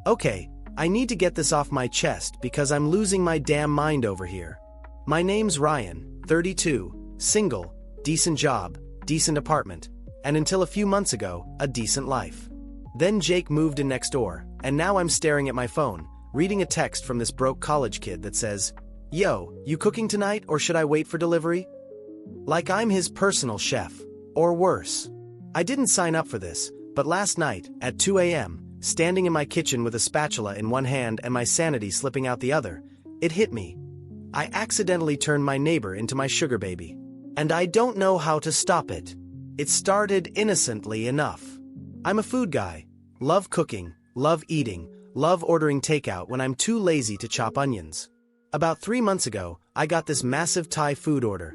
Okay, I need to get this off my chest because I'm losing my damn mind over here. My name's Ryan, 32, single, decent job, decent apartment, and until a few months ago, a decent life. Then Jake moved in next door, and now I'm staring at my phone, reading a text from this broke college kid that says, "Yo, you cooking tonight or should I wait for delivery?" Like I'm his personal chef, or worse. I didn't sign up for this, but last night, at 2 a.m., standing in my kitchen with a spatula in one hand and my sanity slipping out the other, it hit me. I accidentally turned my neighbor into my sugar baby. And I don't know how to stop it. It started innocently enough. I'm a food guy. Love cooking, love eating, love ordering takeout when I'm too lazy to chop onions. About 3 months ago, I got this massive Thai food order.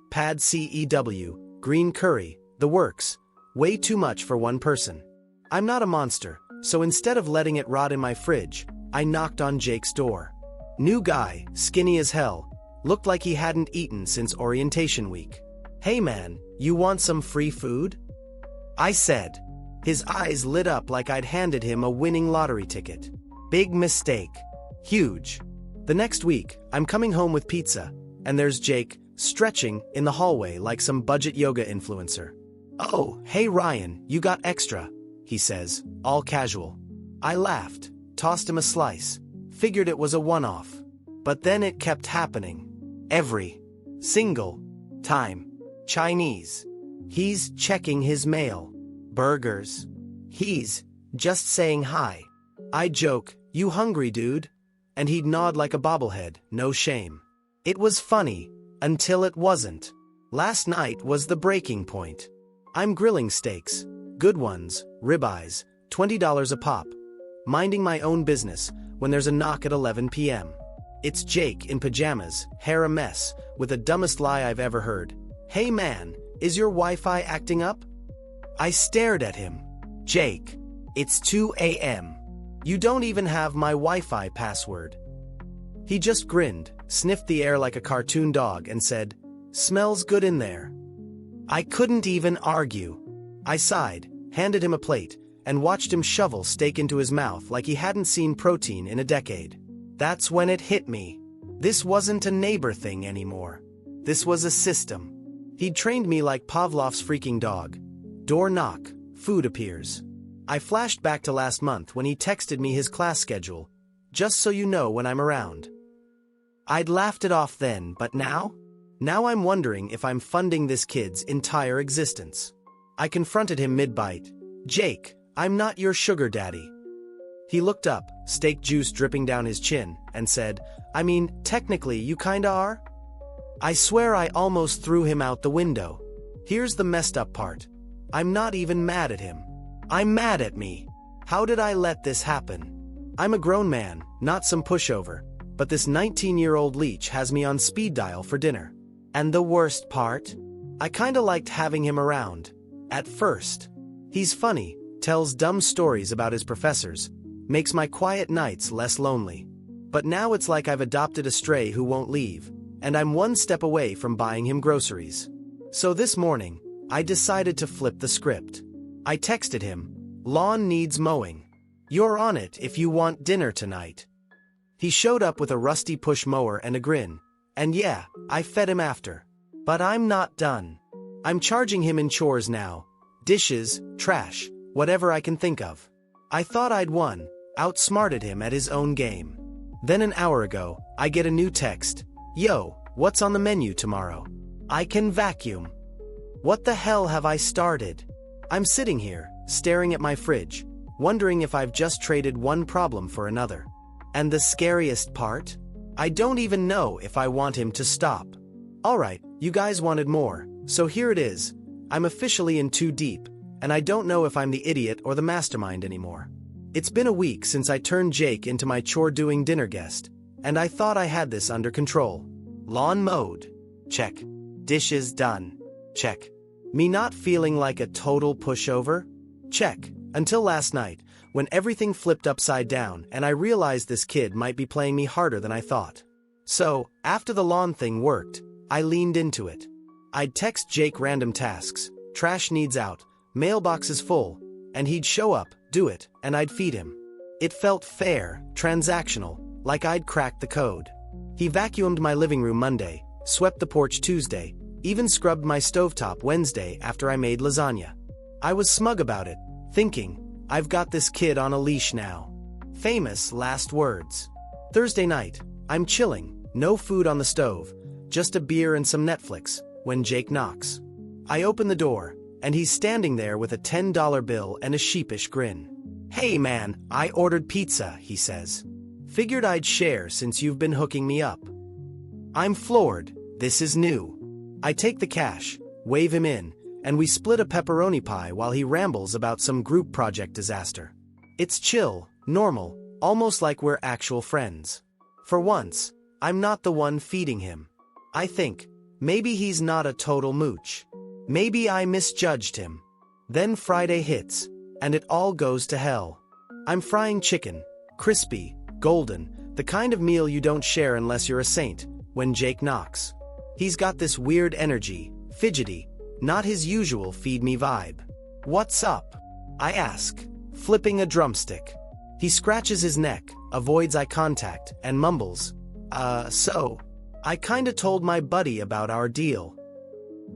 Pad CEW, green curry, the works. Way too much for one person. I'm not a monster, so instead of letting it rot in my fridge, I knocked on Jake's door. New guy, skinny as hell, looked like he hadn't eaten since orientation week. "Hey man, you want some free food?" I said. His eyes lit up like I'd handed him a winning lottery ticket. Big mistake. Huge. The next week, I'm coming home with pizza, and there's Jake, stretching in the hallway like some budget yoga influencer. "Oh, hey Ryan, you got extra," he says, all casual. I laughed, tossed him a slice, figured it was a one-off. But then it kept happening. Every single time. Chinese. He's checking his mail. Burgers. He's just saying hi. I joke, "You hungry, dude?" And he'd nod like a bobblehead, no shame. It was funny, until it wasn't. Last night was the breaking point. I'm grilling steaks, good ones, ribeyes, $20 a pop, minding my own business when there's a knock at 11 p.m. It's Jake in pajamas, hair a mess, with the dumbest lie I've ever heard. "Hey man, is your Wi-Fi acting up?" I stared at him. "Jake, it's 2 a.m. You don't even have my Wi-Fi password." He just grinned, sniffed the air like a cartoon dog and said, "Smells good in there." I couldn't even argue. I sighed, handed him a plate, and watched him shovel steak into his mouth like he hadn't seen protein in a decade. That's when it hit me. This wasn't a neighbor thing anymore. This was a system. He'd trained me like Pavlov's freaking dog. Door knock, food appears. I flashed back to last month when he texted me his class schedule. "Just so you know when I'm around." I'd laughed it off then, but now? Now I'm wondering if I'm funding this kid's entire existence. I confronted him mid-bite. "Jake, I'm not your sugar daddy." He looked up, steak juice dripping down his chin, and said, "I mean, technically you kinda are?" I swear I almost threw him out the window. Here's the messed up part. I'm not even mad at him. I'm mad at me. How did I let this happen? I'm a grown man, not some pushover, but this 19-year-old leech has me on speed dial for dinner. And the worst part? I kinda liked having him around. At first. He's funny, tells dumb stories about his professors, makes my quiet nights less lonely. But now it's like I've adopted a stray who won't leave, and I'm one step away from buying him groceries. So this morning, I decided to flip the script. I texted him, "Lawn needs mowing. You're on it if you want dinner tonight." He showed up with a rusty push mower and a grin. And yeah, I fed him after. But I'm not done. I'm charging him in chores now. Dishes, trash, whatever I can think of. I thought I'd won, outsmarted him at his own game. Then an hour ago, I get a new text. "Yo, what's on the menu tomorrow?" I can vacuum. What the hell have I started? I'm sitting here, staring at my fridge, wondering if I've just traded one problem for another. And the scariest part? I don't even know if I want him to stop. Alright, you guys wanted more, so here it is. I'm officially in too deep, and I don't know if I'm the idiot or the mastermind anymore. It's been a week since I turned Jake into my chore-doing dinner guest, and I thought I had this under control. Lawn mowed. Check. Dishes done. Check. Me not feeling like a total pushover? Check. Until last night, when everything flipped upside down and I realized this kid might be playing me harder than I thought. So, after the lawn thing worked, I leaned into it. I'd text Jake random tasks, trash needs out, mailbox is full, and he'd show up, do it, and I'd feed him. It felt fair, transactional, like I'd cracked the code. He vacuumed my living room Monday, swept the porch Tuesday, even scrubbed my stovetop Wednesday after I made lasagna. I was smug about it, thinking, I've got this kid on a leash now. Famous last words. Thursday night, I'm chilling, no food on the stove, just a beer and some Netflix, when Jake knocks. I open the door, and he's standing there with a $10 bill and a sheepish grin. "Hey man, I ordered pizza," he says. "Figured I'd share since you've been hooking me up." I'm floored, this is new. I take the cash, wave him in, and we split a pepperoni pie while he rambles about some group project disaster. It's chill, normal, almost like we're actual friends. For once, I'm not the one feeding him. I think, maybe he's not a total mooch. Maybe I misjudged him. Then Friday hits, and it all goes to hell. I'm frying chicken, crispy, golden, the kind of meal you don't share unless you're a saint, when Jake knocks. He's got this weird energy, fidgety, not his usual feed me vibe. "What's up?" I ask, flipping a drumstick. He scratches his neck, avoids eye contact, and mumbles, so. I kinda told my buddy about our deal."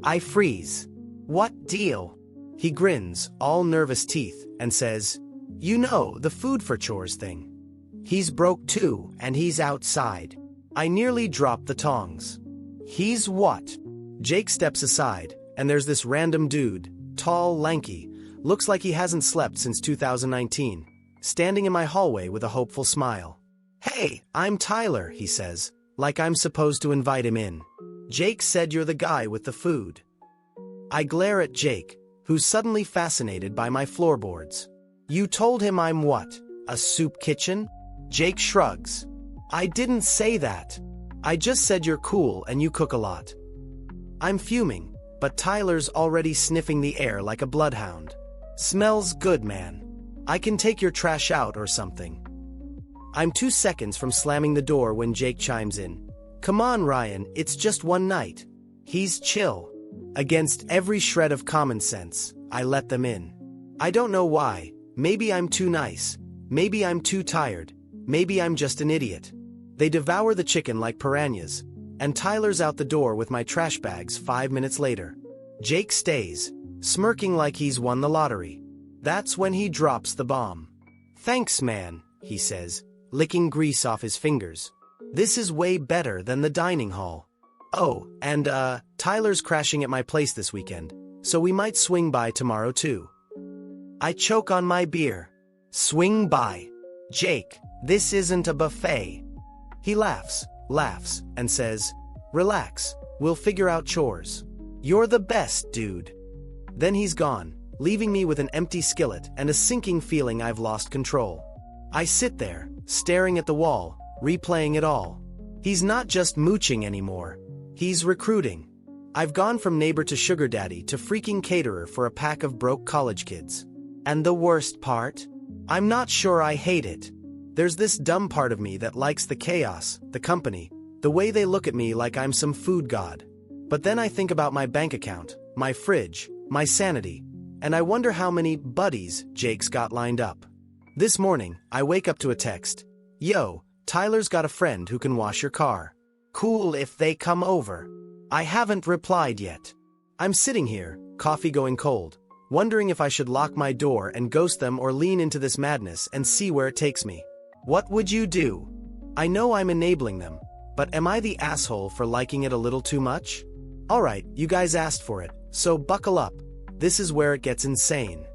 I freeze. "What deal?" He grins, all nervous teeth, and says, "You know, the food for chores thing." He's broke too, and he's outside. I nearly drop the tongs. "He's what?" Jake steps aside, and there's this random dude, tall, lanky, looks like he hasn't slept since 2019, standing in my hallway with a hopeful smile. "Hey, I'm Tyler," he says, like I'm supposed to invite him in. "Jake said you're the guy with the food." I glare at Jake, who's suddenly fascinated by my floorboards. "You told him I'm what, a soup kitchen?" Jake shrugs. "I didn't say that. I just said you're cool and you cook a lot." I'm fuming, but Tyler's already sniffing the air like a bloodhound. "Smells good, man. I can take your trash out or something." I'm 2 seconds from slamming the door when Jake chimes in. "Come on, Ryan, it's just one night." He's chill. Against every shred of common sense, I let them in. I don't know why. Maybe I'm too nice. Maybe I'm too tired. Maybe I'm just an idiot. They devour the chicken like piranhas, and Tyler's out the door with my trash bags 5 minutes later. Jake stays, smirking like he's won the lottery. That's when he drops the bomb. "Thanks, man," he says, licking grease off his fingers. "This is way better than the dining hall. Oh, and Tyler's crashing at my place this weekend, so we might swing by tomorrow too." I choke on my beer. "Swing by. Jake, this isn't a buffet." He laughs, and says, "Relax, we'll figure out chores. You're the best, dude." Then he's gone, leaving me with an empty skillet and a sinking feeling I've lost control. I sit there, staring at the wall, replaying it all. He's not just mooching anymore. He's recruiting. I've gone from neighbor to sugar daddy to freaking caterer for a pack of broke college kids. And the worst part? I'm not sure I hate it. There's this dumb part of me that likes the chaos, the company, the way they look at me like I'm some food god. But then I think about my bank account, my fridge, my sanity, and I wonder how many buddies Jake's got lined up. This morning, I wake up to a text. "Yo, Tyler's got a friend who can wash your car. Cool if they come over." I haven't replied yet. I'm sitting here, coffee going cold, wondering if I should lock my door and ghost them or lean into this madness and see where it takes me. What would you do? I know I'm enabling them, but am I the asshole for liking it a little too much? Alright, you guys asked for it, so buckle up. This is where it gets insane.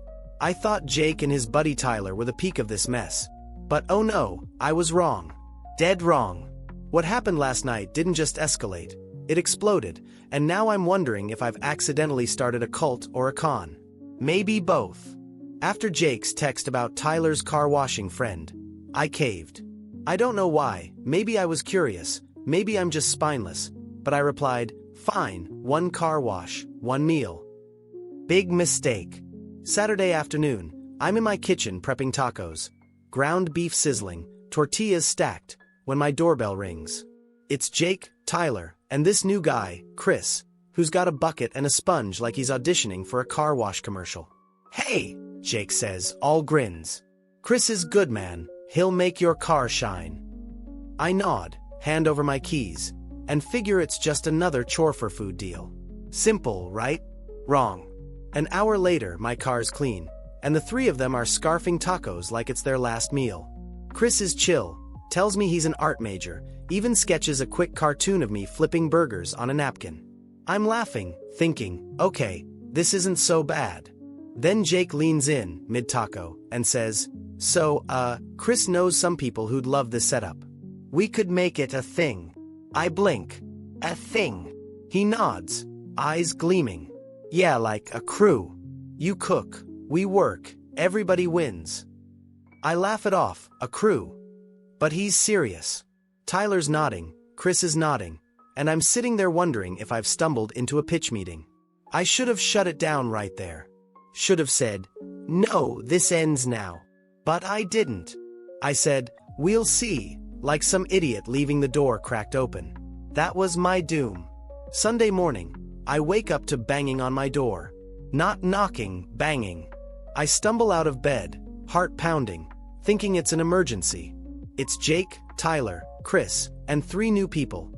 I thought Jake and his buddy Tyler were the peak of this mess. But oh no, I was wrong. Dead wrong. What happened last night didn't just escalate. It exploded, and now I'm wondering if I've accidentally started a cult or a con. Maybe both. After Jake's text about Tyler's car washing friend, I caved. I don't know why, maybe I was curious, maybe I'm just spineless, but I replied, "Fine, one car wash, one meal." Big mistake. Saturday afternoon, I'm in my kitchen prepping tacos. Ground beef sizzling, tortillas stacked, when my doorbell rings. It's Jake, Tyler, and this new guy, Chris, who's got a bucket and a sponge like he's auditioning for a car wash commercial. "Hey," Jake says, all grins. Chris is good, man. He'll make your car shine. I nod, hand over my keys, and figure it's just another chore for food deal. Simple, right? Wrong. An hour later, my car's clean, and the three of them are scarfing tacos like it's their last meal. Chris is chill, tells me he's an art major, even sketches a quick cartoon of me flipping burgers on a napkin. I'm laughing, thinking, okay, this isn't so bad. Then Jake leans in, mid-taco, and says, so, Chris knows some people who'd love this setup. We could make it a thing. I blink. A thing. He nods, eyes gleaming. Yeah, like a crew. You cook, we work, everybody wins. I laugh it off, a crew. But he's serious. Tyler's nodding, Chris is nodding, and I'm sitting there wondering if I've stumbled into a pitch meeting. I should have shut it down right there. Should have said, no, this ends now. But I didn't. I said, we'll see, like some idiot leaving the door cracked open. That was my doom. Sunday morning, I wake up to banging on my door. Not knocking, banging. I stumble out of bed, heart pounding, thinking it's an emergency. It's Jake, Tyler, Chris, and 3 new people.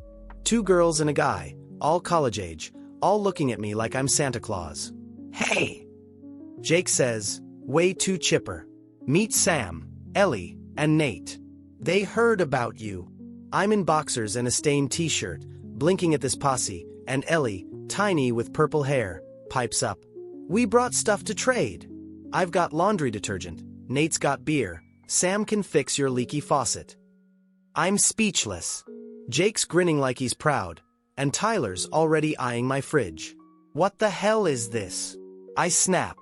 2 girls and a guy, all college age, all looking at me like I'm Santa Claus. Hey! Jake says, way too chipper. Meet Sam, Ellie, and Nate. They heard about you. I'm in boxers and a stained t-shirt, blinking at this posse, and Ellie, tiny with purple hair, pipes up. We brought stuff to trade. I've got laundry detergent, Nate's got beer, Sam can fix your leaky faucet. I'm speechless. Jake's grinning like he's proud, and Tyler's already eyeing my fridge. What the hell is this? I snap.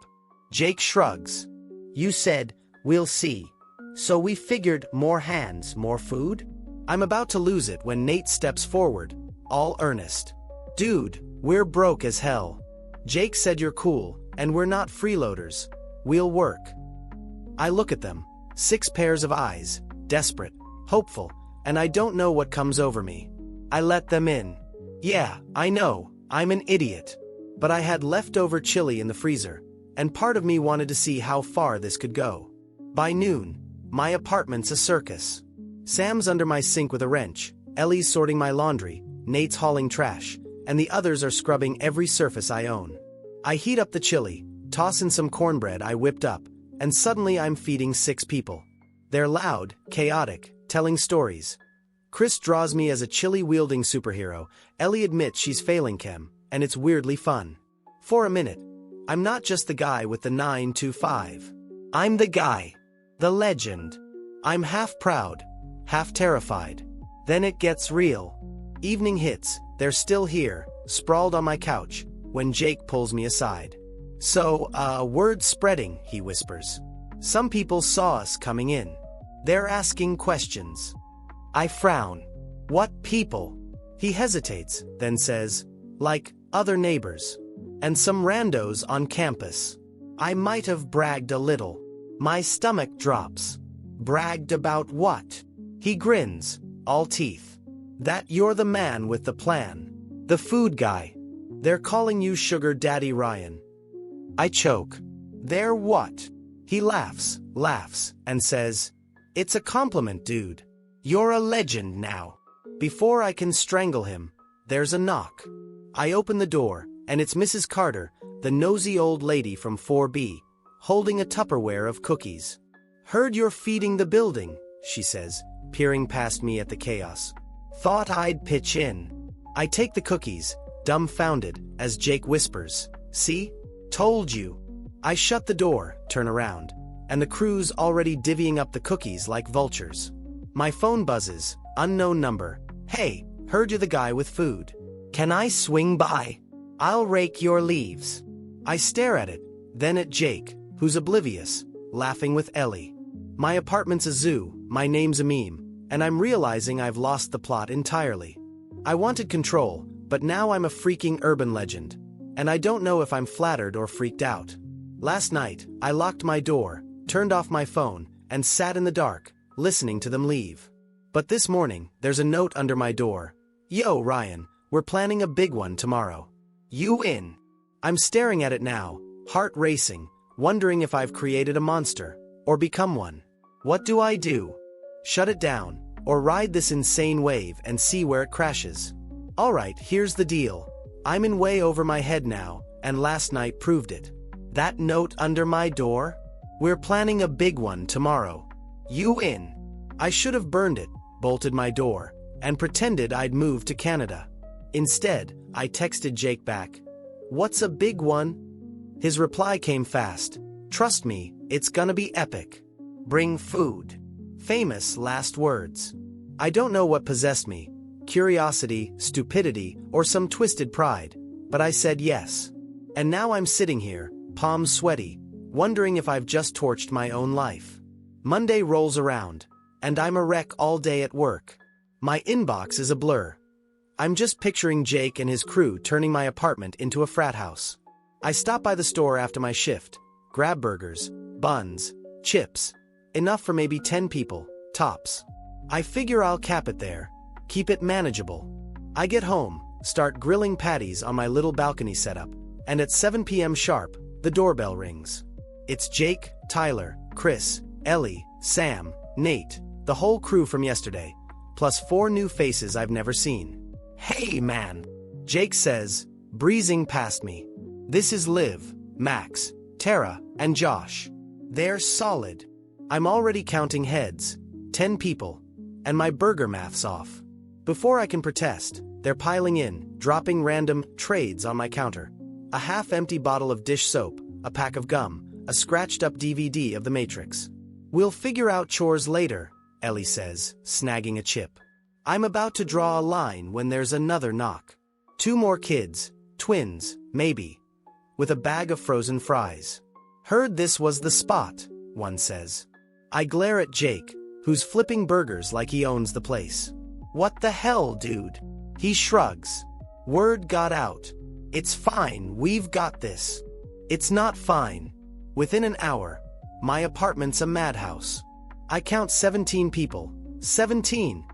Jake shrugs. You said, we'll see. So we figured more hands, more food? I'm about to lose it when Nate steps forward, all earnest. Dude, we're broke as hell. Jake said you're cool, and we're not freeloaders. We'll work. I look at them, 6 pairs of eyes, desperate, hopeful, and I don't know what comes over me. I let them in. Yeah, I know, I'm an idiot. But I had leftover chili in the freezer, and part of me wanted to see how far this could go. By noon, my apartment's a circus. Sam's under my sink with a wrench, Ellie's sorting my laundry, Nate's hauling trash, and the others are scrubbing every surface I own. I heat up the chili, toss in some cornbread I whipped up, and suddenly I'm feeding 6 people. They're loud, chaotic, telling stories. Chris draws me as a chili-wielding superhero, Ellie admits she's failing chem, and it's weirdly fun. For a minute, I'm not just the guy with the 925. I'm the guy. The legend. I'm half proud, half terrified. Then it gets real. Evening hits, they're still here, sprawled on my couch, when Jake pulls me aside. So, word's spreading, he whispers. Some people saw us coming in. They're asking questions. I frown. What people? He hesitates, then says, like, other neighbors. And some randos on campus. I might have bragged a little. My stomach drops. Bragged about what? He grins, all teeth. That you're the man with the plan. The food guy. They're calling you Sugar Daddy Ryan. I choke. They're what? He laughs, and says, it's a compliment, dude. You're a legend now. Before I can strangle him, there's a knock. I open the door, and it's Mrs. Carter, the nosy old lady from 4B, holding a Tupperware of cookies. Heard you're feeding the building, she says, peering past me at the chaos. Thought I'd pitch in. I take the cookies, dumbfounded, as Jake whispers, see? Told you. I shut the door, turn around, and the crew's already divvying up the cookies like vultures. My phone buzzes, unknown number. Hey, heard you're the guy with food. Can I swing by? I'll rake your leaves. I stare at it, then at Jake, who's oblivious, laughing with Ellie. My apartment's a zoo, my name's a meme, and I'm realizing I've lost the plot entirely. I wanted control, but now I'm a freaking urban legend, and I don't know if I'm flattered or freaked out. Last night, I locked my door, turned off my phone, and sat in the dark, listening to them leave. But this morning, there's a note under my door. Yo, Ryan, we're planning a big one tomorrow. You in? I'm staring at it now, heart racing, wondering if I've created a monster, or become one. What do I do? Shut it down, or ride this insane wave and see where it crashes. Alright, here's the deal. I'm in way over my head now, and last night proved it. That note under my door? We're planning a big one tomorrow. You in? I should have burned it, bolted my door, and pretended I'd moved to Canada. Instead, I texted Jake back. What's a big one? His reply came fast. Trust me, it's gonna be epic. Bring food. Famous last words. I don't know what possessed me. Curiosity, stupidity, or some twisted pride. But I said yes. And now I'm sitting here, palms sweaty, wondering if I've just torched my own life. Monday rolls around, and I'm a wreck all day at work. My inbox is a blur. I'm just picturing Jake and his crew turning my apartment into a frat house. I stop by the store after my shift, grab burgers, buns, chips, enough for maybe 10 people, tops. I figure I'll cap it there, keep it manageable. I get home, start grilling patties on my little balcony setup, and at 7 p.m. sharp, the doorbell rings. It's Jake, Tyler, Chris, Ellie, Sam, Nate, the whole crew from yesterday, plus 4 new faces I've never seen. Hey man, Jake says, breezing past me. This is Liv, Max, Tara, and Josh. They're solid. I'm already counting heads, 10 people, and my burger math's off. Before I can protest, they're piling in, dropping random trades on my counter. A half-empty bottle of dish soap, a pack of gum, a scratched-up DVD of The Matrix. We'll figure out chores later, Ellie says, snagging a chip. I'm about to draw a line when there's another knock. 2 more kids, twins, maybe, with a bag of frozen fries. Heard this was the spot, one says. I glare at Jake, who's flipping burgers like he owns the place. What the hell, dude? He shrugs. Word got out. It's fine, we've got this. It's not fine. Within an hour, my apartment's a madhouse. I count 17 people. 17!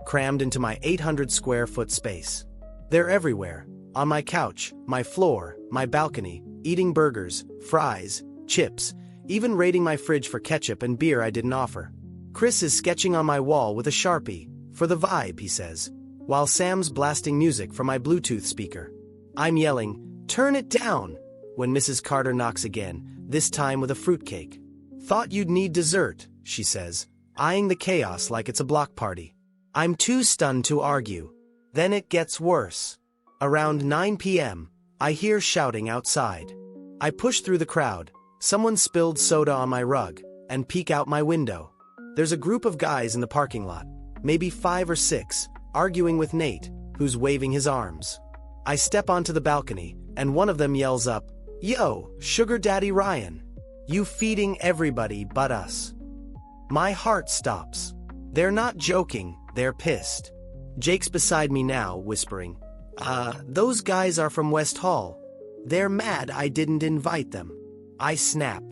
Crammed into my 800 square foot space. They're everywhere. On my couch, my floor, my balcony, eating burgers, fries, chips, even raiding my fridge for ketchup and beer I didn't offer. Chris is sketching on my wall with a Sharpie, for the vibe, he says, while Sam's blasting music from my Bluetooth speaker. I'm yelling, turn it down, when Mrs. Carter knocks again, this time with a fruitcake. Thought you'd need dessert, she says, eyeing the chaos like it's a block party. I'm too stunned to argue. Then it gets worse. Around 9 p.m., I hear shouting outside. I push through the crowd. Someone spilled soda on my rug, and peek out my window. There's a group of guys in the parking lot, maybe 5 or 6, arguing with Nate, who's waving his arms. I step onto the balcony, and one of them yells up, Yo, Sugar Daddy Ryan. You feeding everybody but us. My heart stops. They're not joking, they're pissed. Jake's beside me now, whispering, those guys are from West Hall. They're mad I didn't invite them. I snap.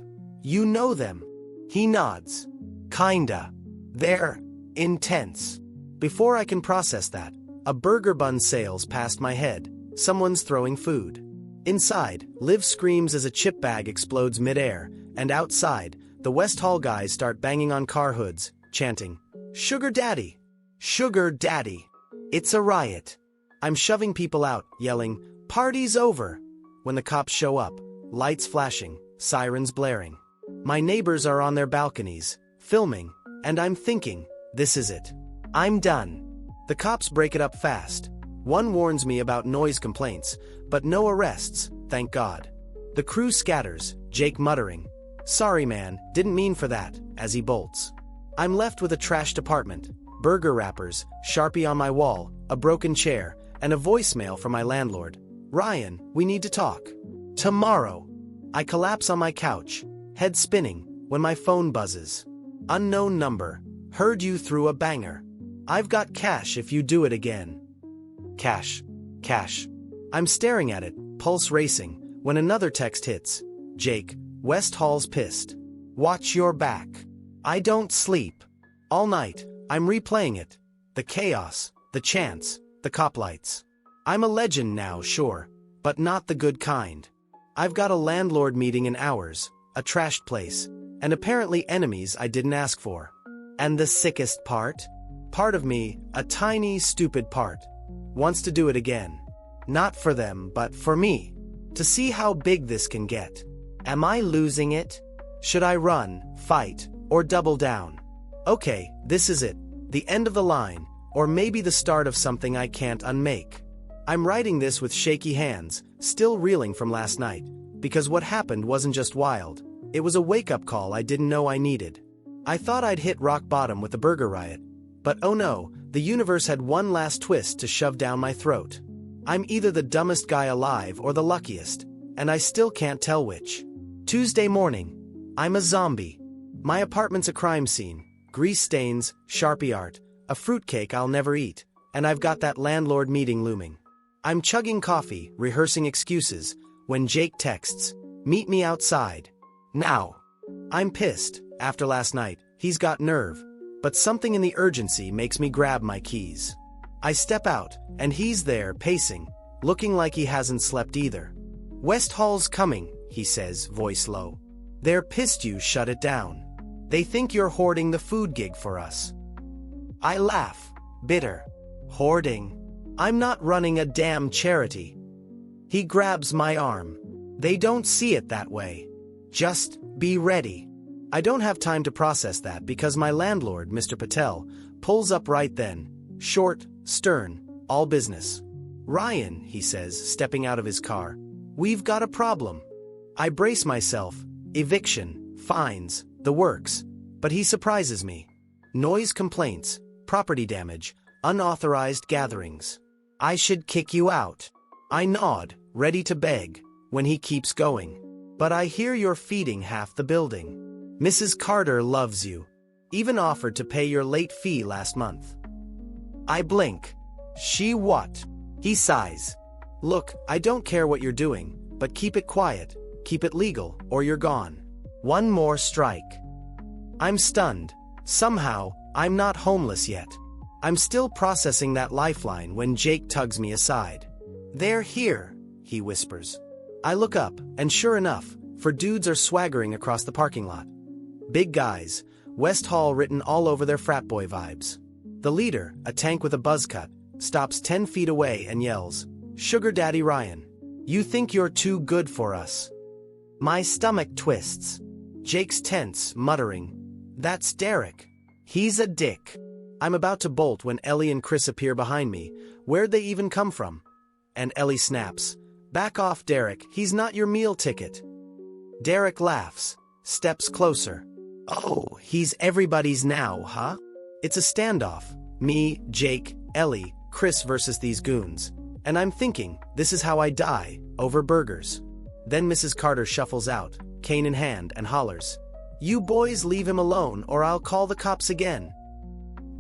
You know them. He nods. Kinda. They're intense. Before I can process that, a burger bun sails past my head. Someone's throwing food. Inside, Liv screams as a chip bag explodes midair, and outside, the West Hall guys start banging on car hoods, chanting, Sugar Daddy! Sugar Daddy! It's a riot. I'm shoving people out, yelling, Party's over! When the cops show up, lights flashing, sirens blaring. My neighbors are on their balconies, filming, and I'm thinking, this is it. I'm done. The cops break it up fast. One warns me about noise complaints, but no arrests, thank God. The crew scatters, Jake muttering, Sorry man, didn't mean for that, as he bolts. I'm left with a trashed apartment, burger wrappers, Sharpie on my wall, a broken chair, and a voicemail from my landlord. Ryan, we need to talk. Tomorrow. I collapse on my couch, head spinning, when my phone buzzes. Unknown number. Heard you threw a banger. I've got cash if you do it again. Cash. Cash. I'm staring at it, pulse racing, when another text hits. Jake, West Hall's pissed. Watch your back. I don't sleep. All night, I'm replaying it. The chaos, the chants, the cop lights. I'm a legend now, sure, but not the good kind. I've got a landlord meeting in hours, a trashed place, and apparently enemies I didn't ask for. And the sickest part? Part of me, a tiny, stupid part, wants to do it again. Not for them, but for me. To see how big this can get. Am I losing it? Should I run, fight, or double down? Okay, this is it. The end of the line, or maybe the start of something I can't unmake. I'm writing this with shaky hands, still reeling from last night, because what happened wasn't just wild. It was a wake-up call I didn't know I needed. I thought I'd hit rock bottom with the burger riot, but oh no, the universe had one last twist to shove down my throat. I'm either the dumbest guy alive or the luckiest, and I still can't tell which. Tuesday morning. I'm a zombie. My apartment's a crime scene. Grease stains, Sharpie art, a fruitcake I'll never eat, and I've got that landlord meeting looming. I'm chugging coffee, rehearsing excuses, when Jake texts, "Meet me outside. Now." I'm pissed. After last night, he's got nerve. But something in the urgency makes me grab my keys. I step out, and he's there, pacing, looking like he hasn't slept either. "West Hall's coming," he says, voice low. "They're pissed you shut it down. They think you're hoarding the food gig for us." I laugh, bitter. Hoarding? I'm not running a damn charity. He grabs my arm. "They don't see it that way. Just be ready." I don't have time to process that because my landlord, Mr. Patel, pulls up right then, short, stern, all business. "Ryan," he says, stepping out of his car, "we've got a problem." I brace myself, eviction, fines, the works, but he surprises me. Noise complaints, property damage, unauthorized gatherings. "I should kick you out." I nod, ready to beg, when he keeps going. "But I hear you're feeding half the building. Mrs. Carter loves you. Even offered to pay your late fee last month." I blink. "She what?" He sighs. "Look, I don't care what you're doing, but keep it quiet, keep it legal, or you're gone. One more strike." I'm stunned. Somehow, I'm not homeless yet. I'm still processing that lifeline when Jake tugs me aside. "They're here," he whispers. I look up, and sure enough, 4 dudes are swaggering across the parking lot. Big guys, West Hall written all over their frat boy vibes. The leader, a tank with a buzz cut, stops 10 feet away and yells, "Sugar Daddy Ryan, you think you're too good for us?" My stomach twists. Jake's tense, muttering, "That's Derek. He's a dick." I'm about to bolt when Ellie and Chris appear behind me. Where'd they even come from? And Ellie snaps, "Back off, Derek, he's not your meal ticket." Derek laughs, steps closer. "Oh, he's everybody's now, huh?" It's a standoff. Me, Jake, Ellie, Chris versus these goons. And I'm thinking, this is how I die, over burgers. Then Mrs. Carter shuffles out, cane in hand, and hollers, "You boys leave him alone or I'll call the cops again."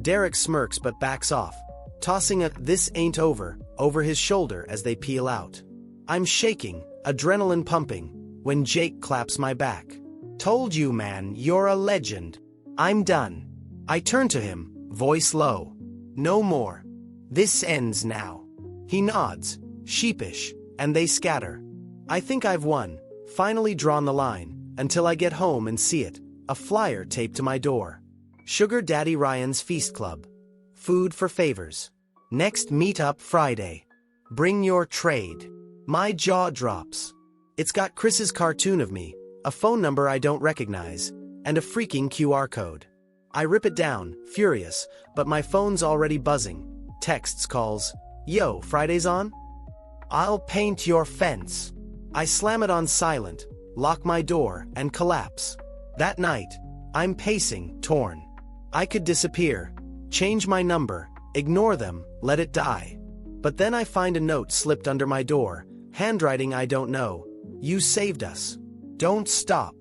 Derek smirks but backs off, tossing a "this ain't over his shoulder as they peel out. I'm shaking, adrenaline pumping, when Jake claps my back. "Told you, man, you're a legend." I'm done. I turn to him, voice low. "No more. This ends now." He nods, sheepish, and they scatter. I think I've won, finally drawn the line, until I get home and see it, a flyer taped to my door. Sugar Daddy Ryan's Feast Club. Food for favors. Next meetup Friday. Bring your trade. My jaw drops. It's got Chris's cartoon of me, a phone number I don't recognize, and a freaking QR code. I rip it down, furious, but my phone's already buzzing. Texts, calls. "Yo, Friday's on?" "I'll paint your fence." I slam it on silent, lock my door, and collapse. That night, I'm pacing, torn. I could disappear, change my number, ignore them, let it die. But then I find a note slipped under my door, handwriting I don't know. "You saved us. Don't stop."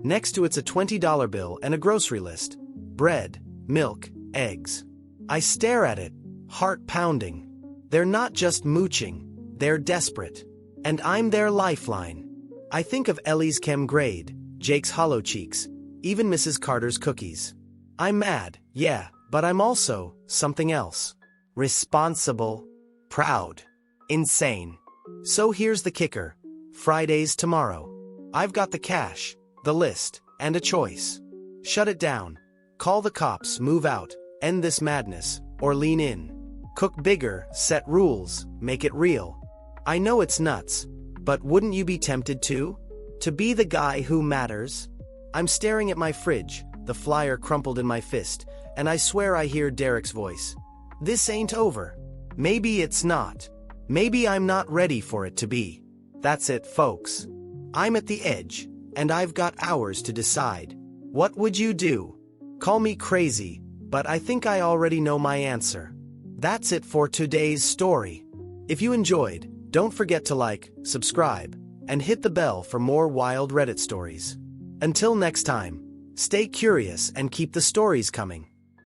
Next to it's a $20 bill and a grocery list. Bread, milk, eggs. I stare at it, heart pounding. They're not just mooching, they're desperate. And I'm their lifeline. I think of Ellie's chem grade, Jake's hollow cheeks, even Mrs. Carter's cookies. I'm mad, yeah, but I'm also something else. Responsible, proud, insane. So here's the kicker. Friday's tomorrow. I've got the cash, the list, and a choice. Shut it down. Call the cops, move out, end this madness, or lean in. Cook bigger, set rules, make it real. I know it's nuts, but wouldn't you be tempted to? To be the guy who matters? I'm staring at my fridge, the flyer crumpled in my fist, and I swear I hear Derek's voice. This ain't over. Maybe it's not. Maybe I'm not ready for it to be. That's it, folks. I'm at the edge, and I've got hours to decide. What would you do? Call me crazy, but I think I already know my answer. That's it for today's story. If you enjoyed, don't forget to like, subscribe, and hit the bell for more wild Reddit stories. Until next time, stay curious and keep the stories coming.